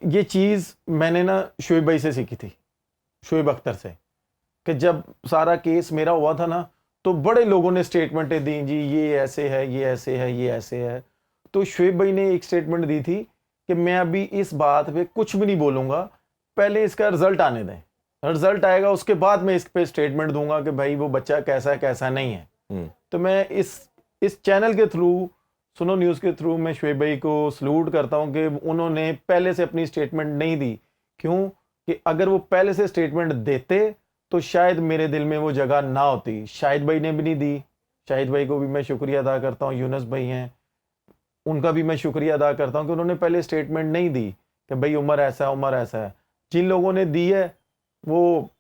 ये चीज़ मैंने ना शोएब भाई से सीखी थी, शोएब अख्तर से, कि जब सारा केस मेरा हुआ था ना, तो बड़े लोगों ने स्टेटमेंटें दी जी, ये ऐसे है, ये ऐसे है, ये ऐसे है। तो शोएब भाई ने एक स्टेटमेंट दी थी कि मैं अभी इस बात पे कुछ भी नहीं बोलूँगा, पहले इसका रिजल्ट आने दें, रिजल्ट आएगा उसके बाद मैं इस पे स्टेटमेंट दूंगा कि भाई वो बच्चा कैसा है कैसा नहीं है। तो मैं इस चैनल के थ्रू, सुनो न्यूज़ के थ्रू, मैं शोएब भाई को सलूट करता हूं कि उन्होंने पहले से अपनी स्टेटमेंट नहीं दी। क्यों? कि अगर वो पहले से स्टेटमेंट देते तो शायद मेरे दिल में वो जगह ना होती। शाहिद भाई ने भी नहीं दी, शाहिद भाई को भी मैं शुक्रिया अदा करता हूँ, यूनुस भाई हैं, उनका भी मैं शुक्रिया अदा करता हूँ कि उन्होंने पहले स्टेटमेंट नहीं दी कि भाई उमर ऐसा है, उमर ऐसा है। जिन लोगों ने दी है वो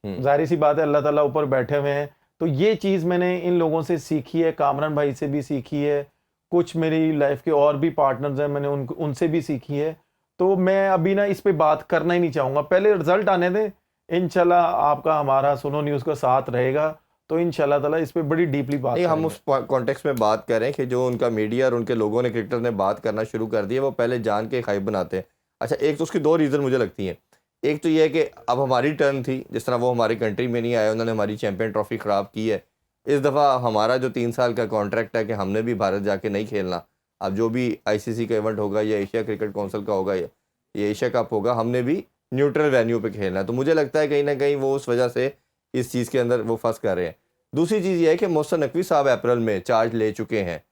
जाहिर सी बात है अल्लाह ताला ऊपर बैठे हुए हैं। तो ये चीज़ मैंने इन लोगों से सीखी है, कामरान भाई से भी सीखी है, कुछ मेरी लाइफ के और भी पार्टनर्स हैं, मैंने उनसे भी सीखी है। तो मैं अभी ना इस पे बात करना ही नहीं चाहूँगा, पहले रिजल्ट आने दें। इंशाल्लाह आपका हमारा सुनो न्यूज़ का साथ रहेगा, तो इंशाल्लाह ताला इस पे बड़ी डीपली बात नहीं, हम उस कॉन्टेक्स्ट में बात करें कि जो उनका मीडिया और उनके लोगों ने, क्रिकेटर ने बात करना शुरू कर दिया, वो पहले जान के खाइब बनाते हैं। अच्छा, एक तो उसकी दो रीज़न मुझे लगती हैं। एक तो ये है कि अब हमारी टर्न थी, जिस तरह वो हमारी कंट्री में नहीं आए, उन्होंने हमारी चैंपियन ट्रॉफी ख़राब की है। इस दफ़ा हमारा जो 3 साल का कॉन्ट्रैक्ट है कि हमने भी भारत जाके नहीं खेलना, अब जो भी ICC का इवेंट होगा या एशिया क्रिकेट काउंसिल का होगा या एशिया कप होगा, हमने भी न्यूट्रल वेन्यू पे खेलना है। तो मुझे लगता है कहीं ना कहीं वो उस वजह से इस चीज़ के अंदर वो फंस कर रहे हैं। दूसरी चीज़ ये है कि मोहसिन नकवी साहब अप्रैल में चार्ज ले चुके हैं,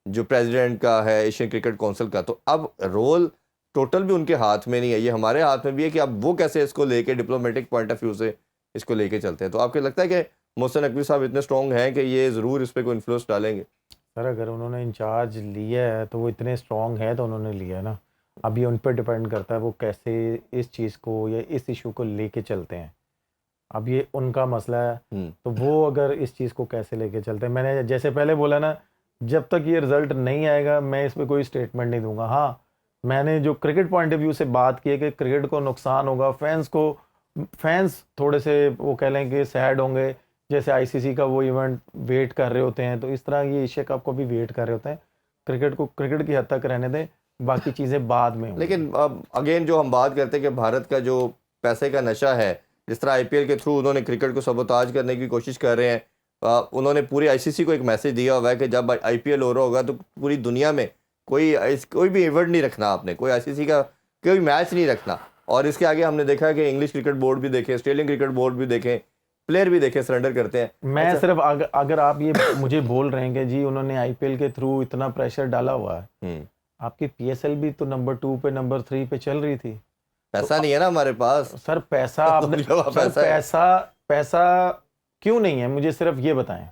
जो प्रेसिडेंट का है एशियन क्रिकेट काउंसिल का, तो अब रोल टोटल भी उनके हाथ में नहीं है, ये हमारे हाथ में भी है कि अब वो कैसे इसको लेके डिप्लोमेटिक पॉइंट ऑफ व्यू से इसको लेके चलते हैं। तो आपको लगता है कि मोहसिन नकवी साहब इतने स्ट्रॉन्ग हैं कि ये ज़रूर इस पर कोई इन्फ्लुएंस डालेंगे? सर अगर उन्होंने इंचार्ज लिया है तो वो इतने स्ट्रॉन्ग है तो उन्होंने लिया है ना। अब ये उन पर डिपेंड करता है वो कैसे इस चीज़ को या इस इशू को लेके चलते हैं। अब ये उनका मसला है, तो वो अगर इस चीज़ को कैसे लेके चलते हैं, मैंने जैसे पहले बोला ना, जब तक ये रिज़ल्ट नहीं आएगा मैं इस पर कोई स्टेटमेंट नहीं दूंगा। हाँ, मैंने जो क्रिकेट पॉइंट ऑफ व्यू से बात की है कि क्रिकेट को नुकसान होगा, फैंस थोड़े से वो कह लें कि सैड होंगे, जैसे ICC का वो इवेंट वेट कर रहे होते हैं, तो इस तरह ये एशिया कप को भी वेट कर रहे होते हैं। क्रिकेट को क्रिकेट की हद तक रहने दें, बाकी चीज़ें बाद में होंगी। लेकिन अब अगेन जो हम बात करते हैं कि भारत का जो पैसे का नशा है, जिस तरह IPL के थ्रू उन्होंने क्रिकेट को सबोताज करने की कोशिश कर रहे हैं। उन्होंने पूरी ICC को एक मैसेज दिया हुआ है कि जब IPL हो रहा होगा तो पूरी दुनिया में कोई भी इवेंट नहीं रखना, आपने कोई ICC का कोई मैच नहीं रखना। और इसके आगे हमने देखा कि इंग्लिश क्रिकेट बोर्ड भी देखे, ऑस्ट्रेलियन क्रिकेट बोर्ड भी देखे, प्लेयर भी देखे सरेंडर करते हैं। मैं सिर्फ अगर आप ये मुझे बोल रहे हैं कि जी उन्होंने IPL के थ्रू इतना प्रेशर डाला हुआ है, आपकी PSL भी तो नंबर 2 पे नंबर 3 पे चल रही थी। पैसा नहीं है ना हमारे पास सर पैसा आपने पैसा क्यों नहीं है, मुझे सिर्फ ये बताएं।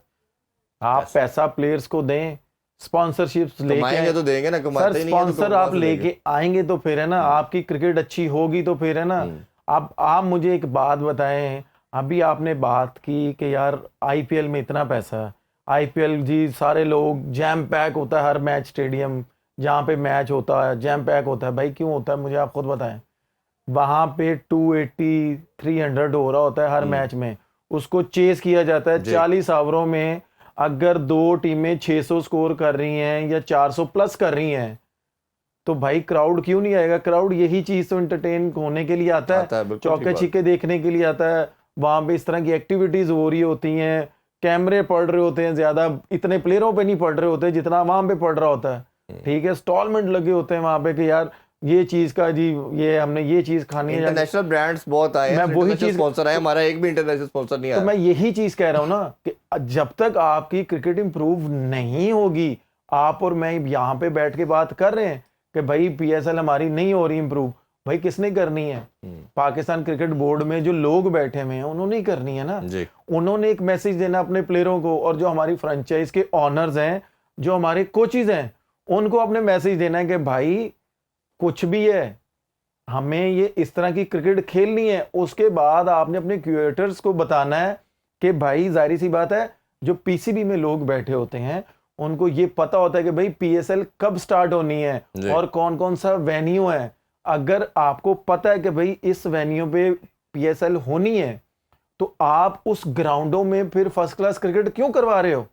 आप पैसा प्लेयर्स को दें, स्पॉन्सरशिप्स लेके तो देंगे ना, कमाते सर नहीं है तो स्पॉन्सर आप लेके आएंगे तो फिर है ना, आपकी क्रिकेट अच्छी होगी तो फिर है ना। अब आप मुझे एक बात बताएं, अभी आपने बात की कि यार IPL में इतना पैसा है, IPL जी सारे लोग, जैम पैक होता है हर मैच, स्टेडियम जहाँ पे मैच होता है जैम पैक होता है। भाई क्यों होता है मुझे आप खुद बताएं। वहाँ पे 280 300 हो रहा होता है हर मैच में, उसको चेस किया जाता है 40 ओवरों में। अगर दो टीमें 600 स्कोर कर रही हैं या 400 प्लस कर रही हैं, तो भाई क्राउड क्यों नहीं आएगा? क्राउड यही चीज तो एंटरटेन होने के लिए आता है, चौके छिक्के देखने के लिए आता है। वहां पे इस तरह की एक्टिविटीज हो रही होती हैं, कैमरे पड़ रहे होते हैं, ज्यादा इतने प्लेयरों पे नहीं पड़ रहे होते जितना वहां पे पड़ रहा होता है। ठीक है, स्टॉलमेंट लगे होते हैं वहां पे कि यार ये चीज का जी, ये हमने ये चीज खानी है। इंटरनेशनल ब्रांड्स बहुत आए हैं, मैं वही चीज स्पॉन्सर है, हमारा एक भी इंटरनेशनल स्पॉन्सर नहीं आया। तो मैं यही चीज कह रहा हूं ना कि जब तक आपकी क्रिकेट इंप्रूव नहीं होगी, आप और मैं यहाँ पे बैठ के बात कर रहे हैं कि भाई PSL हमारी नहीं हो रही इंप्रूव, भाई किसने करनी है? पाकिस्तान क्रिकेट बोर्ड में जो लोग बैठे हुए हैं उन्होंने ही करनी है ना। उन्होंने एक मैसेज देना अपने प्लेयरों को, और जो हमारी फ्रेंचाइज के ऑनर्स हैं, जो हमारे कोचेज हैं, उनको अपने मैसेज देना है कि भाई कुछ भी है, हमें ये इस तरह की क्रिकेट खेलनी है। उसके बाद आपने अपने क्रिएटर्स को बताना है कि भाई जाहिर सी बात है, जो PCB में लोग बैठे होते हैं उनको ये पता होता है कि भाई PSL कब स्टार्ट होनी है और कौन कौन सा वेन्यू है। अगर आपको पता है कि भाई इस वेन्यू पे PSL होनी है, तो आप उस ग्राउंडों में फिर फर्स्ट क्लास क्रिकेट क्यों करवा रहे हो?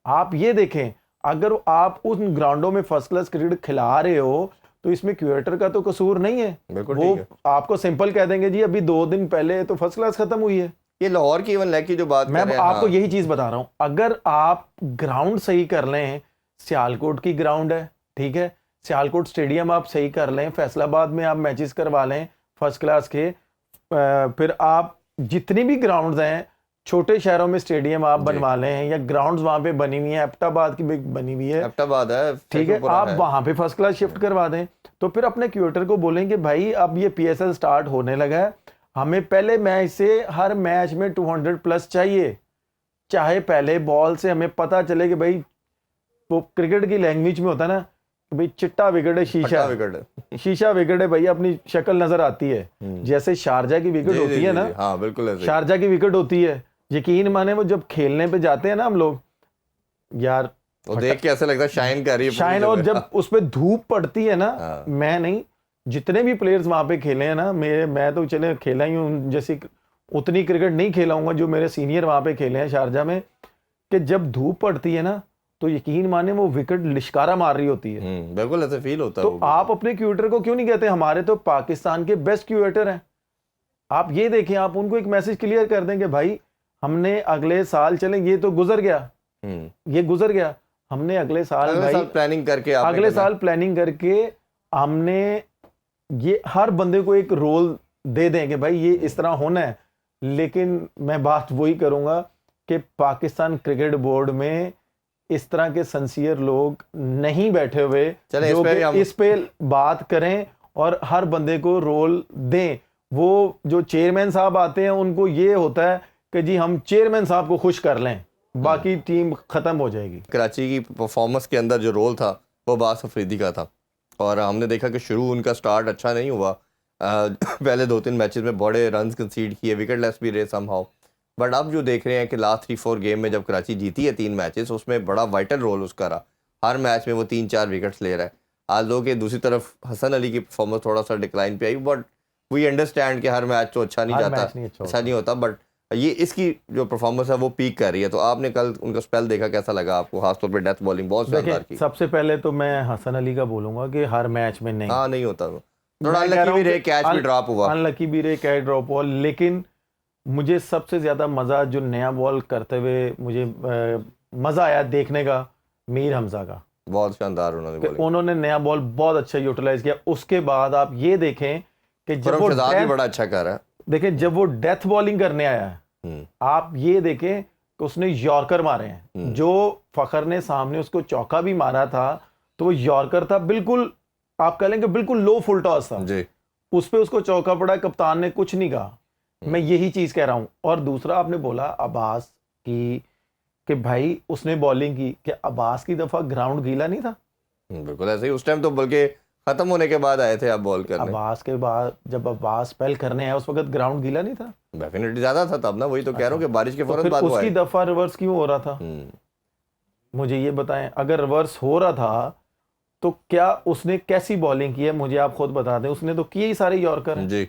आप ये देखें, अगर आप उन ग्राउंडों में फर्स्ट क्लास क्रिकेट खिला रहे हो तो इसमें क्यूरेटर का तो कसूर नहीं है। बिल्कुल वो ठीक है। आपको सिंपल कह देंगे जी अभी 2 दिन पहले तो फर्स्ट क्लास खत्म हुई है। ये लाहौर की इवन लेग की जो बात मैं कर रहे हैं, आपको हाँ, यही चीज बता रहा हूं, अगर आप ग्राउंड सही कर लें, सियालकोट की ग्राउंड है, ठीक है, सियालकोट स्टेडियम आप सही कर लें, फैसलाबाद में आप मैचेस करवा लें फर्स्ट क्लास के, फिर आप जितनी भी ग्राउंड्स हैं छोटे शहरों में स्टेडियम आप जी। बनवा लें, या ग्राउंड्स वहां पे बनी हुई है, एबटाबाद की भी बनी हुई है, एबटाबाद है, ठीक है, शेखुपुरा आप है। वहां पे फर्स्ट क्लास शिफ्ट करवा दें। तो फिर अपने क्यूरेटर को बोलेंगे भाई अब ये पीएसएल स्टार्ट होने लगा है, हमें पहले मैच से हर मैच में 200 प्लस चाहिए, चाहे पहले बॉल से हमें पता चले कि भाई वो क्रिकेट की लैंग्वेज में होता है ना कि भाई चिट्टा विकेट है, शीशा पट्टा विकेट है। शीशा विकेट है भैया, अपनी शक्ल नजर आती है। जैसे शारजा की विकेट जी, होती जी, है जी, ना, जी, हाँ बिल्कुल ऐसे ही। शारजा की विकेट होती है, यकीन माने वो जब खेलने पे जाते हैं ना हम लोग, यार वो देख के ऐसा लगता है शाइन कर रही है पूरी शाइन, और जगह। जब उस पे धूप पड़ती है ना, हाँ। मैं नहीं, जितने भी प्लेयर्स वहां पे खेले हैं ना, मैं तो चले खेला ही हूँ, जैसे उतनी क्रिकेट नहीं खेला हूँ जो मेरे सीनियर वहां पे खेले हैं शारजा में, कि जब धूप पड़ती है ना तो यकीन माने वो विकेट लिश्कारा मार रही होती है। बिल्कुल ऐसे फील होता है तो वो। आप अपने क्यूरेटर को क्यों नहीं कहते हमारे तो पाकिस्तान के बेस्ट क्यूरेटर हैं, आप ये देखें, आप उनको एक मैसेज क्लियर कर देंगे भाई हमने अगले साल, चले ये तो गुजर गया, ये गुजर गया, हमने अगले साल भाई प्लानिंग करके आपने अगले करना। साल प्लानिंग करके हमने ये हर बंदे को एक रोल दे दें कि भाई ये इस तरह होना है। लेकिन मैं बात वही करूंगा कि पाकिस्तान क्रिकेट बोर्ड में इस तरह के सिंसियर लोग नहीं बैठे हुए चलें, जो इस पे भी कि हम- इस पे बात करें और हर बंदे को रोल दें। वो जो चेयरमैन साहब आते हैं उनको ये होता है कि जी हम चेयरमैन साहब को खुश कर लें, बाकी टीम खत्म हो जाएगी। कराची की परफॉर्मेंस के अंदर जो रोल था वो बास अफरीदी का था, और हमने देखा कि शुरू उनका स्टार्ट अच्छा नहीं हुआ। पहले 2-3 मैचेस में बड़े रन कंसीड किए, विकेट लेस भी रहे समहाउ, बट अब जो देख रहे हैं कि लास्ट 3-4 गेम में जब कराची जीती है 3 मैचेस, उसमें बड़ा वाइटल रोल उसका रहा। हर मैच में वो 3-4 विकेट्स ले रहा है। आज लोग के दूसरी तरफ हसन अली की परफॉर्मेंस थोड़ा सा डिक्लाइन पे आई, बट वी अंडरस्टैंड कि हर मैच तो अच्छा नहीं हर जाता, मैच नहीं अच्छा नहीं होता, बट ये इसकी जो परफॉर्मेंस है वो पीक कर रही है। तो आपने कल उनका स्पेल देखा, कैसा लगा आपको? खासतौर पे डेथ बॉलिंग बहुत शानदार देखिए की। सबसे पहले तो मैं हसन अली का बोलूंगा कि हर मैच में नहीं, हाँ नहीं होता वो, थोड़ा मैं कह अनलकी रहा भी हूं रहे, कि कैच भी ड्रॉप हुआ। अनलकी भी रहे, कैच ड्रॉप हुआ, लेकिन मुझे सबसे ज्यादा मजा जो नया बॉल करते हुए मुझे मजा आया देखने का, मीर हमजा का। बहुत शानदार उन्होंने कि बॉलिंग। उन्होंने नया बॉल बहुत अच्छा यूटिलाइज किया। उसके बाद आप ये देखें कि जब वो शहजाद भी death- बड़ा अच्छा कर रहा है। देखें जब वो डेथ बॉलिंग करने आया है, आप ये देखें कि उसने यॉर्कर मारे हैं। जो फखर ने सामने उसको चौका भी मारा था तो वो यॉर्कर था, बिल्कुल आप कह लेंगे बिल्कुल लो फुल टॉस था जी। उस पे, उसको चौका पड़ा, कप्तान ने कुछ नहीं कहा। मैं यही चीज कह रहा हूं। और दूसरा आपने बोला अब्बास की कि भाई उसने बॉलिंग की, कि अब्बास की दफा ग्राउंड गीला नहीं था। बिल्कुल ऐसे ही, उस टाइम तो बल्कि खत्म होने के बाद आए थे आप बॉल करने। अब्बास के बाद जब अब्बास स्पेल करने आया उस वक्त ग्राउंड गीला नहीं था। डेफिनेटली ज्यादा था तब ना, वही तो कह रहा हूँ कि बारिश के तो फौरन फिर बाद वो उसकी आए। दफा रिवर्स क्यों हो रहा था? मुझे ये बताएं, अगर रिवर्स हो रहा था तो क्या उसने कैसी बॉलिंग की है? मुझे आप खुद बता दें। उसने तो किए ही सारे यॉर्कर हैं। जी